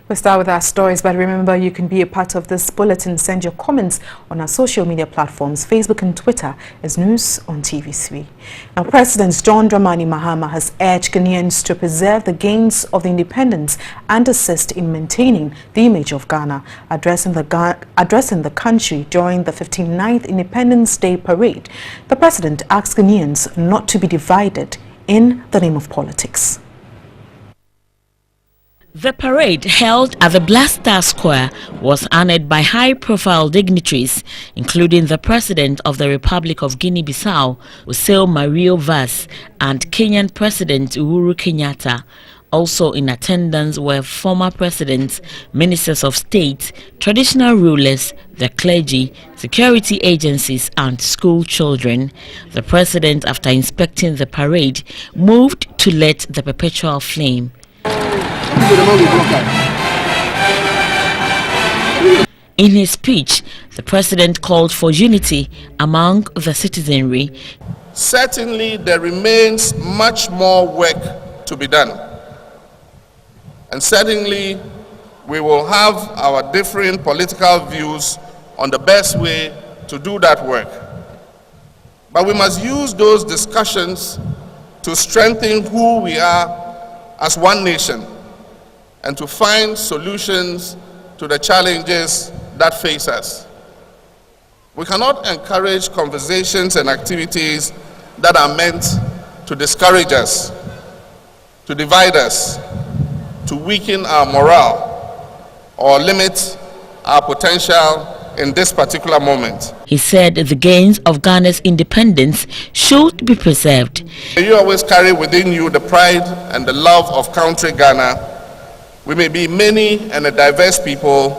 We'll start with our stories, but remember you can be a part of this bulletin. Send your comments on our social media platforms, Facebook and Twitter as News on TV3. Now, President John Dramani Mahama has urged Ghanaians to preserve the gains of the independence and assist in maintaining the image of Ghana. Addressing the country during the 59th Independence Day Parade, the President asked Ghanaians not to be divided in the name of politics. The parade, held at the Black Star Square, was honored by high-profile dignitaries, including the President of the Republic of Guinea-Bissau, Osei Mario Vaz, and Kenyan President Uhuru Kenyatta. Also in attendance were former presidents, ministers of state, traditional rulers, the clergy, security agencies, and school children. The President, after inspecting the parade, moved to light the perpetual flame. In his speech, the President called for unity among the citizenry. Certainly, there remains much more work to be done. And certainly, we will have our different political views on the best way to do that work. But we must use those discussions to strengthen who we are as one nation, and to find solutions to the challenges that face us. We cannot encourage conversations and activities that are meant to discourage us, to divide us, to weaken our morale, or limit our potential in this particular moment. He said the gains of Ghana's independence should be preserved. You always carry within you the pride and the love of country Ghana. We may be many and a diverse people,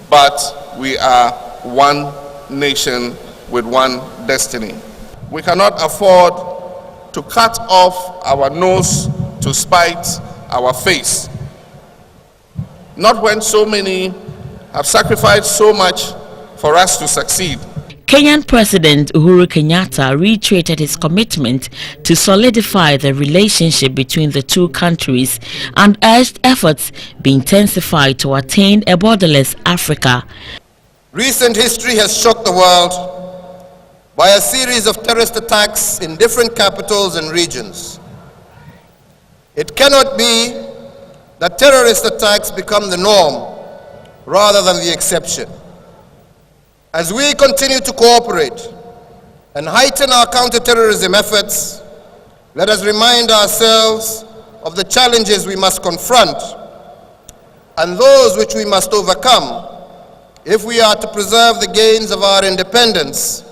but we are one nation with one destiny. We cannot afford to cut off our nose to spite our face. Not when so many have sacrificed so much for us to succeed. Kenyan President Uhuru Kenyatta reiterated his commitment to solidify the relationship between the two countries and urged efforts be intensified to attain a borderless Africa. Recent history has shocked the world by a series of terrorist attacks in different capitals and regions. It cannot be that terrorist attacks become the norm rather than the exception. As we continue to cooperate and heighten our counter-terrorism efforts, let us remind ourselves of the challenges we must confront and those which we must overcome if we are to preserve the gains of our independence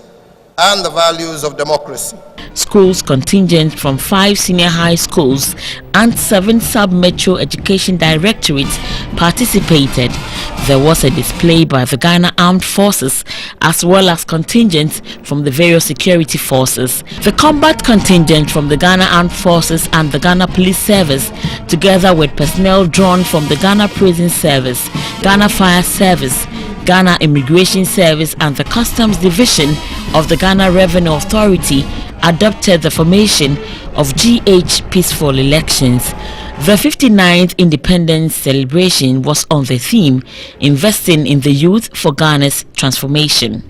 and the values of democracy. Schools contingent from 5 senior high schools and 7 sub-metro education directorates participated. There was a display by the Ghana Armed Forces as well as contingents from the various security forces. The combat contingent from the Ghana Armed Forces and the Ghana Police Service, together with personnel drawn from the Ghana Prison Service, Ghana Fire Service, Ghana Immigration Service and the Customs Division of the Ghana Revenue Authority, adopted the formation of GH Peaceful Elections. The 59th Independence celebration was on the theme, Investing in the Youth for Ghana's Transformation.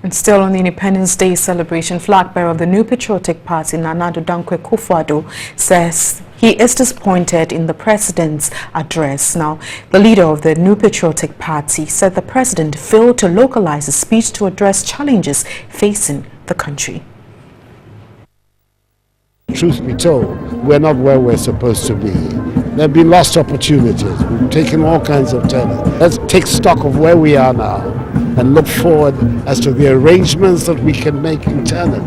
And still on the Independence Day celebration, flag bearer of the New Patriotic Party, Nana Addo Dankwa Akufo-Addo, says he is disappointed in the president's address. Now, the leader of the New Patriotic Party said the president failed to localize his speech to address challenges facing the country. Truth be told, we're not where we're supposed to be. There have been lost opportunities. We've taken all kinds of turns. Let's take stock of where we are now and look forward as to the arrangements that we can make internally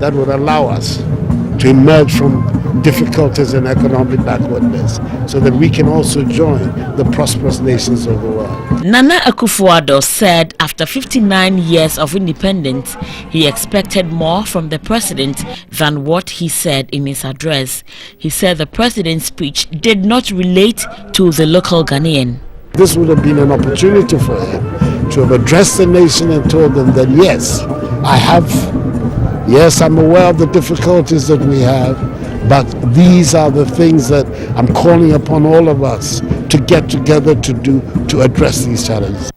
that would allow us to emerge from difficulties and economic backwardness so that we can also join the prosperous nations of the world. Nana Akufo-Addo said after 59 years of independence, he expected more from the president than what he said in his address. He said the president's speech did not relate to the local Ghanaian. This would have been an opportunity for him to have addressed the nation and told them that yes, I'm aware of the difficulties that we have, But these are the things that I'm calling upon all of us to get together to do to address these challenges.